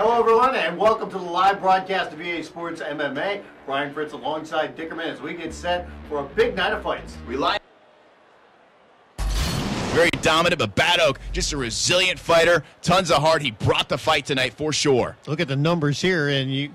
Hello, everyone, and welcome to the live broadcast of EA Sports MMA. Brian Fritz alongside Dickerman as we get set for a big night of fights. We like very dominant, but TheBatOak, just a resilient fighter. Tons of heart. He brought the fight tonight for sure. Look at the numbers here, and you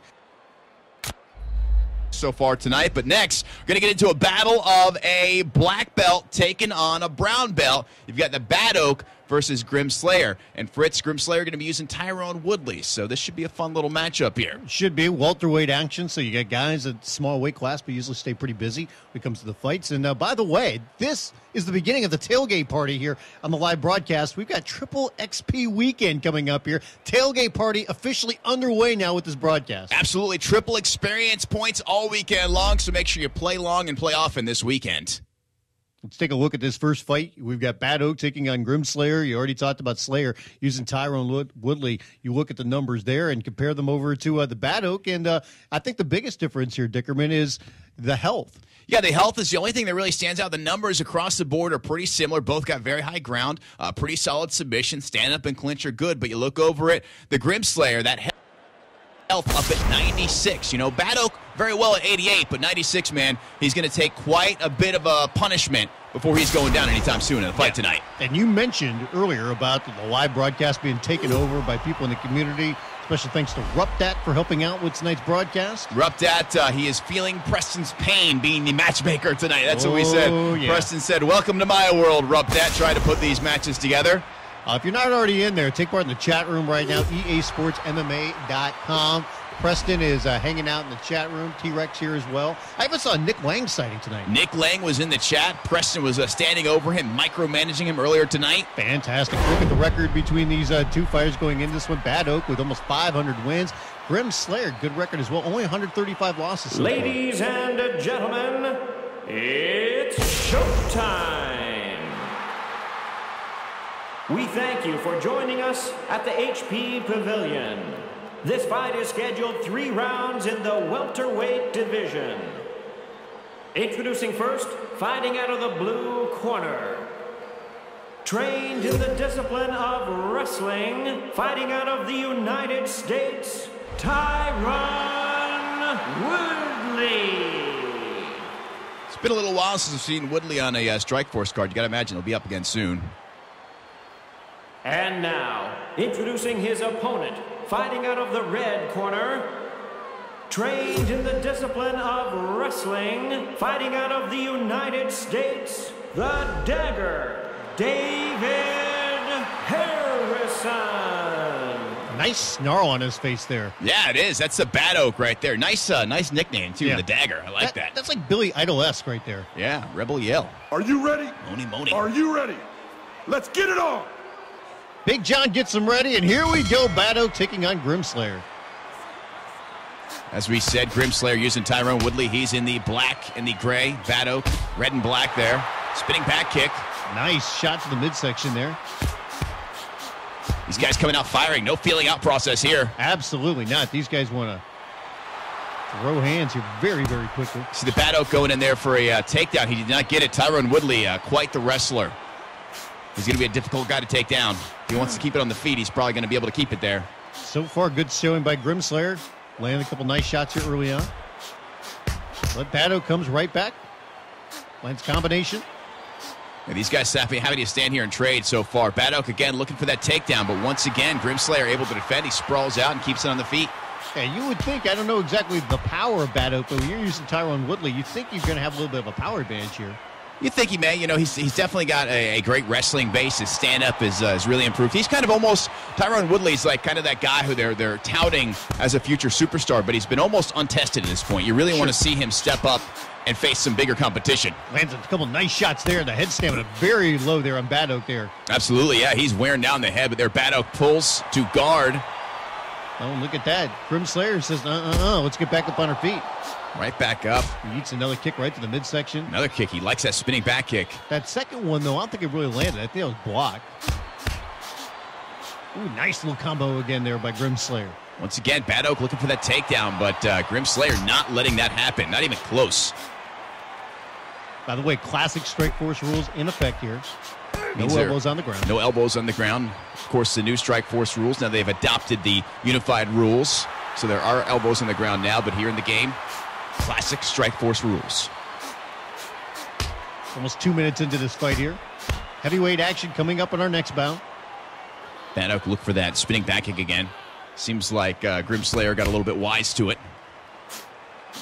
so far tonight. But next, we're going to get into a battle of a black belt taking on a brown belt. You've got TheBatOak versus Grimslayer. And Fritz, Grimslayer going to be using Tyrone Woodley. So this should be a fun little matchup here. Should be welterweight action. So you got guys at small weight class, but usually stay pretty busy when it comes to the fights. And by the way, this is the beginning of the tailgate party here on the live broadcast. We've got Triple XP weekend coming up here. Tailgate party officially underway now with this broadcast. Absolutely. Triple experience points all weekend long. So make sure you play long and play often this weekend. Let's take a look at this first fight. We've got TheBatOak taking on Grimslayer. You already talked about Slayer using Tyrone Woodley. You look at the numbers there and compare them over to TheBatOak. And I think the biggest difference here, Dickerman, is the health. Yeah, the health is the only thing that really stands out. The numbers across the board are pretty similar. Both got very high ground, pretty solid submission. Stand up and clinch are good. But you look over it, the Grimslayer, that health up at 96. You know, TheBatOak very well at 88, but 96, man, he's going to take quite a bit of a punishment before he's going down anytime soon in the fight tonight. And you mentioned earlier about the live broadcast being taken over by people in the community. Special thanks to Rupdat for helping out with tonight's broadcast. Rupdat, he is feeling Preston's pain being the matchmaker tonight. That's what we said. Yeah. Preston said, "Welcome to my world, Rupdat." Try to put these matches together. If you're not already in there, take part in the chat room right now, easportsmma.com. Preston is hanging out in the chat room. T-Rex here as well. I even saw Nick Lang sighting tonight. Nick Lang was in the chat. Preston was standing over him, micromanaging him earlier tonight. Fantastic. Look at the record between these two fighters going into this one. TheBatOak with almost 500 wins. Grimslayer, good record as well. Only 135 losses so Ladies and gentlemen, it's showtime. We thank you for joining us at the HP Pavilion. This fight is scheduled 3 rounds in the welterweight division. Introducing first, fighting out of the blue corner. Trained in the discipline of wrestling, fighting out of the United States, Tyrone Woodley. It's been a little while since we've seen Woodley on a Strikeforce card. You got to imagine he'll be up again soon. And now, introducing his opponent, fighting out of the red corner, trained in the discipline of wrestling, fighting out of the United States, the Dagger, David Harrison. Nice snarl on his face there. Yeah, it is. That's TheBatOak right there. Nice nickname, too, the Dagger. I like that. That's like Billy Idol-esque right there. Yeah, Rebel Yell. Are you ready? Moni. Are you ready? Let's get it on. Big John gets them ready, and here we go. TheBatOak taking on Grimslayer. As we said, Grimslayer using Tyrone Woodley. He's in the black and the gray. TheBatOak, red and black there. Spinning back kick. Nice shot to the midsection there. These guys coming out firing. No feeling out process here. Absolutely not. These guys want to throw hands here very, very quickly. See TheBatOak going in there for a takedown. He did not get it. Tyrone Woodley, quite the wrestler. He's going to be a difficult guy to take down. If he wants to keep it on the feet, he's probably going to be able to keep it there. So far, good showing by Grimslayer. Landing a couple nice shots here early on. But TheBatOak comes right back. Lands combination. Yeah, these guys happy to stand here and trade so far. TheBatOak again looking for that takedown, but once again, Grimslayer able to defend. He sprawls out and keeps it on the feet. Yeah, you would think, I don't know exactly the power of TheBatOak, but when you're using Tyrone Woodley, you think you're going to have a little bit of a power advantage here. You think he may. You know, he's definitely got a great wrestling base. His stand-up is really improved. He's kind of almost, Tyrone Woodley's like kind of that guy who they're touting as a future superstar, but he's been almost untested at this point. You really want to see him step up and face some bigger competition. Lands a couple nice shots there. The head stamina very low there on TheBatOak there. Absolutely, yeah. He's wearing down the head, but their TheBatOak pulls to guard. Oh, look at that. Grimslayer says, let's get back up on our feet. Right back up. He eats another kick right to the midsection. Another kick. He likes that spinning back kick. That second one, though, I don't think it really landed. I think it was blocked. Ooh, nice little combo again there by Grimslayer. Once again, TheBatOak looking for that takedown, but Grimslayer not letting that happen. Not even close. By the way, classic Strikeforce rules in effect here. No Means elbows on the ground. No elbows on the ground. Of course, the new Strikeforce rules, now they've adopted the unified rules. So there are elbows on the ground now, but here in the game, classic Strikeforce rules. Almost 2 minutes into this fight here. Heavyweight action coming up on our next bout. TheBatOak look for that spinning back kick again. Seems like Grimslayer got a little bit wise to it.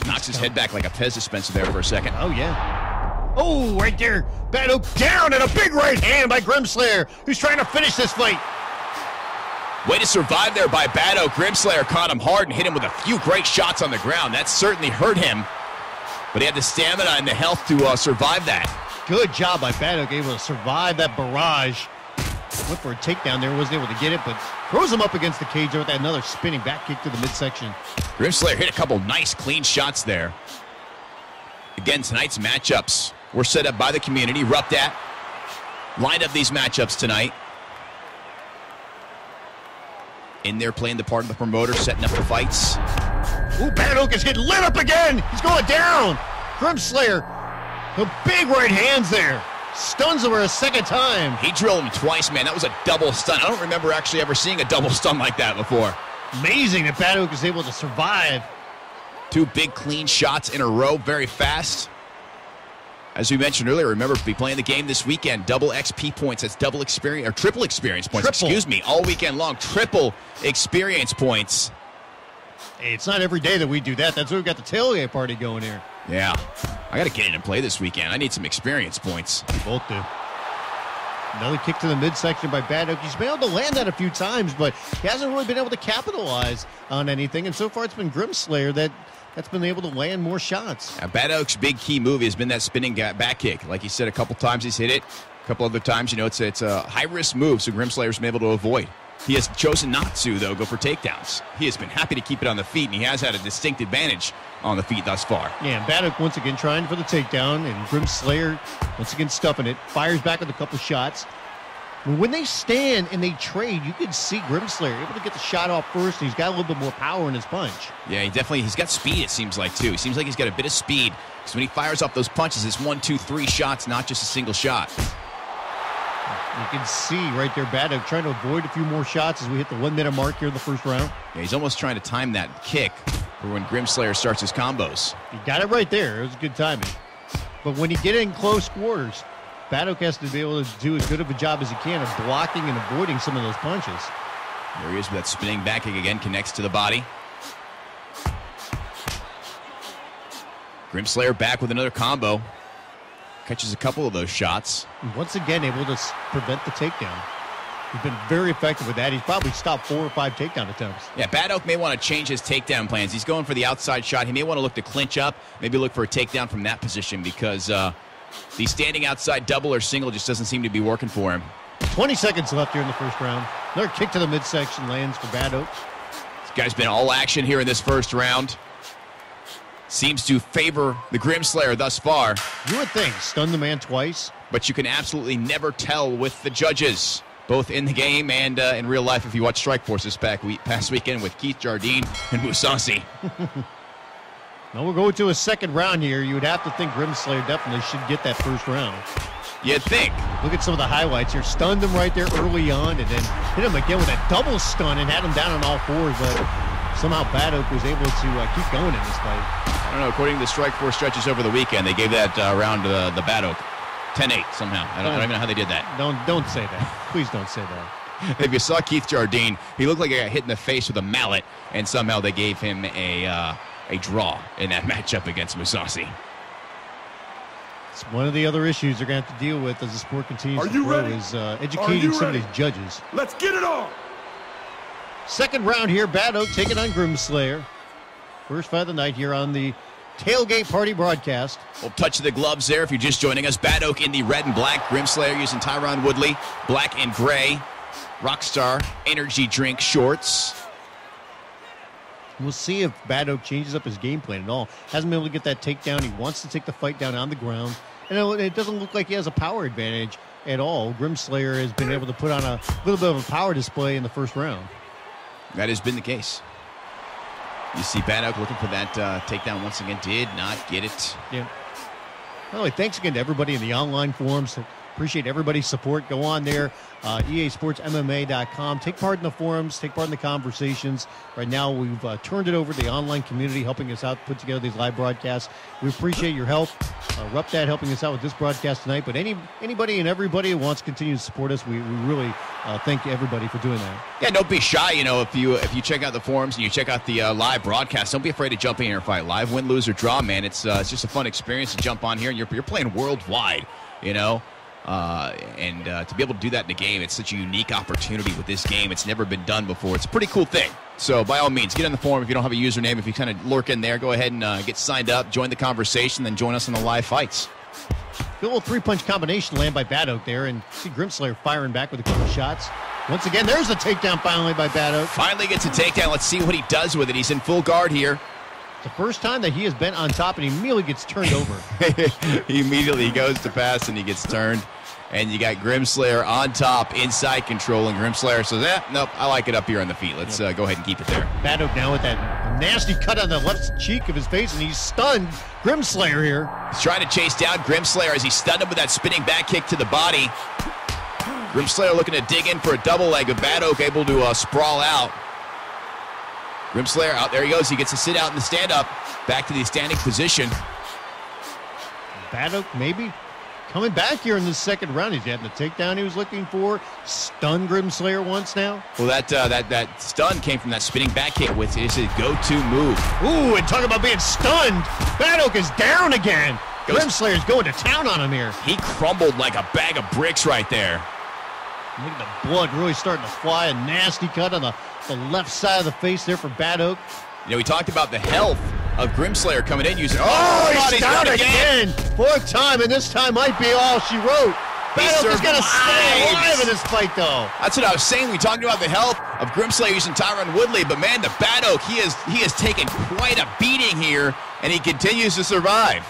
Knocks his head back like a Pez dispenser there for a second. Oh, yeah. Oh, right there. TheBatOak down, and a big right hand by Grimslayer, who's trying to finish this fight. Way to survive there by TheBatOak. Grimslayer caught him hard and hit him with a few great shots on the ground. That certainly hurt him, but he had the stamina and the health to survive that. Good job by TheBatOak, able to survive that barrage. Went for a takedown there, wasn't able to get it, but throws him up against the cage with another spinning back kick to the midsection. Grimslayer hit a couple nice, clean shots there. Again, tonight's matchups were set up by the community. Rupdat lined up these matchups tonight. In there playing the part of the promoter, setting up the fights. Ooh, TheBatOak is getting lit up again. He's going down. Grimslayer, the big right hands there. Stuns over a second time. He drilled him twice, man. That was a double stun. I don't remember actually ever seeing a double stun like that before. Amazing that TheBatOak is able to survive. Two big clean shots in a row, very fast. As we mentioned earlier, remember to be playing the game this weekend. Double XP points. That's double experience, or triple experience points. Excuse me, all weekend long. Triple experience points. Hey, it's not every day that we do that. That's why we've got the tailgate party going here. Yeah. I got to get in and play this weekend. I need some experience points. We both do. Another kick to the midsection by TheBatOak. He's been able to land that a few times, but he hasn't really been able to capitalize on anything. And so far, it's been Grimslayer that's been able to land more shots. TheBatOak's big key move has been that spinning back kick. Like he said, a couple times he's hit it. A couple other times, it's a high-risk move, so Grimslayer's been able to avoid. He has chosen not to, though, go for takedowns. He has been happy to keep it on the feet, and he has had a distinct advantage on the feet thus far. Yeah, and TheBatOak once again trying for the takedown, and Grimslayer once again stuffing it. Fires back with a couple shots. When they stand and they trade, you can see Grimslayer able to get the shot off first, and he's got a little bit more power in his punch. Yeah, he's got speed, it seems like, too. He seems like he's got a bit of speed. Because when he fires off those punches, it's 1, 2, 3 shots, not just a single shot. You can see right there, TheBatOak trying to avoid a few more shots as we hit the 1 minute mark here in the first round. Yeah, he's almost trying to time that kick for when Grimslayer starts his combos. He got it right there. It was good timing. But when you get in close quarters, TheBatOak has to be able to do as good of a job as he can of blocking and avoiding some of those punches. There he is with that spinning back kick again, connects to the body. Grimslayer back with another combo. Catches a couple of those shots. And once again, able to prevent the takedown. He's been very effective with that. He's probably stopped 4 or 5 takedown attempts. Yeah, TheBatOak may want to change his takedown plans. He's going for the outside shot. He may want to look to clinch up, maybe look for a takedown from that position because the standing outside double or single just doesn't seem to be working for him. 20 seconds left here in the first round. Another kick to the midsection lands for TheBatOak. This guy's been all action here in this first round. Seems to favor the Grimslayer thus far. You would think, stun the man twice. But you can absolutely never tell with the judges, both in the game and in real life if you watch Strikeforce this past weekend with Keith Jardine and Musasi. Now we're going to a second round here. You would have to think Grimslayer definitely should get that first round. You'd think. Look at some of the highlights here. Stunned him right there early on and then hit him again with a double stun and had him down on all fours, but somehow TheBatOak was able to keep going in this fight. I don't know. According to the Strikeforce stretches over the weekend, they gave that round to TheBatOak. 10-8 somehow. I don't even know how they did that. Don't say that. Please don't say that. If you saw Keith Jardine, he looked like he got hit in the face with a mallet, and somehow they gave him a draw in that matchup against Musasi. It's one of the other issues they're going to have to deal with as the sport continues to grow is educating some of these judges. Let's get it on! Second round here, TheBatOak taking on Grimslayer. First fight of the night here on the Tailgate Party broadcast. We'll touch the gloves there if you're just joining us. TheBatOak in the red and black. Grimslayer using Tyron Woodley, black and gray. Rockstar energy drink shorts. We'll see if TheBatOak changes up his game plan at all. Hasn't been able to get that takedown. He wants to take the fight down on the ground. And it doesn't look like he has a power advantage at all. Grimslayer has been able to put on a little bit of a power display in the first round. That has been the case. You see TheBatOak looking for that takedown once again. Did not get it. Yeah. By the way, thanks again to everybody in the online forums. Appreciate everybody's support. Go on there, EASportsMMA.com. Take part in the forums. Take part in the conversations. Right now, we've turned it over to the online community, helping us out, put together these live broadcasts. We appreciate your help. Rupdad helping us out with this broadcast tonight. But anybody and everybody who wants to continue to support us, we really thank everybody for doing that. Yeah, don't be shy. If you check out the forums and you check out the live broadcast, don't be afraid to jump in here and fight live, win, lose, or draw, man. It's just a fun experience to jump on here, and you're playing worldwide, and to be able to do that in a game, it's such a unique opportunity with this game. It's never been done before. It's a pretty cool thing. So by all means, get on the forum. If you don't have a username, if you kind of lurk in there, go ahead and get signed up, join the conversation, then join us in the live fights. Good little three-punch combination land by BatOak there, and see Grimslayer firing back with a couple shots. Once again, there's a takedown finally by BatOak. Finally gets a takedown. Let's see what he does with it. He's in full guard here. It's the first time that he has been on top, and he immediately gets turned over. He immediately goes to pass, and he gets turned. And you got Grimslayer on top, inside control, and Grimslayer says, nope, I like it up here on the feet. Let's go ahead and keep it there. BatOak now with that nasty cut on the left cheek of his face, and he's stunned Grimslayer here. He's trying to chase down Grimslayer as he stunned him with that spinning back kick to the body. Grimslayer looking to dig in for a double leg, but BatOak able to sprawl out. Grimslayer, out there he goes. He gets to sit out in the stand-up, back to the standing position. BatOak maybe coming back here in the second round. He's getting the takedown he was looking for. Stunned Grimslayer once now. Well, that stun came from that spinning back kick, which is a go-to move. Ooh, and talk about being stunned. BatOak is down again. Grimslayer's going to town on him here. He crumbled like a bag of bricks right there. Look at the blood really starting to fly. A nasty cut on the left side of the face there for BatOak. We talked about the health of Grimslayer coming in using. He's down again. Fourth time, and this time might be all she wrote. BatOak is going to stay alive in this fight, though. That's what I was saying. We talked about the health of Grimslayer using Tyron Woodley, but man, the BatOak, he has taken quite a beating here, and he continues to survive.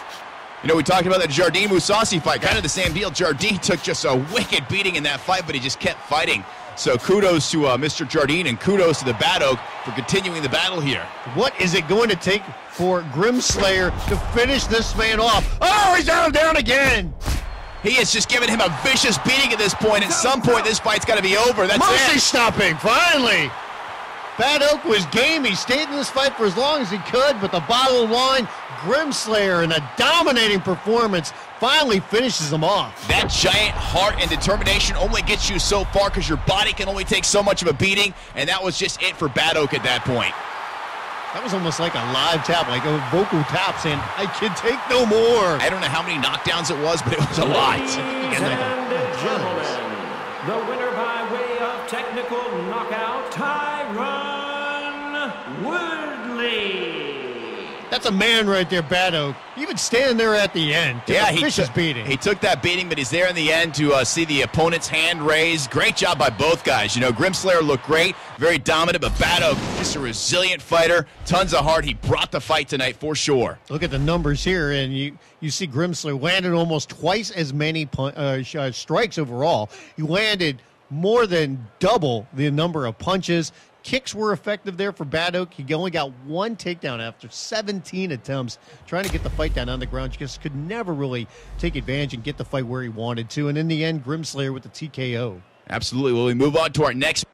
We talked about the Jardine Mousasi fight, kind of the same deal. Jardine took just a wicked beating in that fight, but he just kept fighting. So kudos to Mr. Jardine, and kudos to the BatOak for continuing the battle here. What is it going to take for Grimslayer to finish this man off? Oh, he's down again. He has just given him a vicious beating at this point. At some point, this fight's got to be over. That's Mercy it. stopping, finally. BatOak was game. He stayed in this fight for as long as he could, but the bottom line, Grimslayer in a dominating performance finally finishes him off. That giant heart and determination only gets you so far because your body can only take so much of a beating, and that was just it for BatOak at that point. That was almost like a live tap, like a vocal tap saying, I can take no more. I don't know how many knockdowns it was, but it was a lot. Ladies and gentlemen, the winner by way of technical knockout, Tyron Woodley. That's a man right there, BatOak. Even standing there at the end. Yeah, vicious beating. He took that beating, but he's there in the end to see the opponent's hand raised. Great job by both guys. Grimslayer looked great, very dominant, but BatOak, just a resilient fighter, tons of heart. He brought the fight tonight for sure. Look at the numbers here, and you see Grimslayer landed almost twice as many strikes overall. He landed more than double the number of punches. Kicks were effective there for BatOak. He only got one takedown after 17 attempts trying to get the fight down on the ground. Just could never really take advantage and get the fight where he wanted to. And in the end, Grimslayer with the TKO. Absolutely. Well, we move on to our next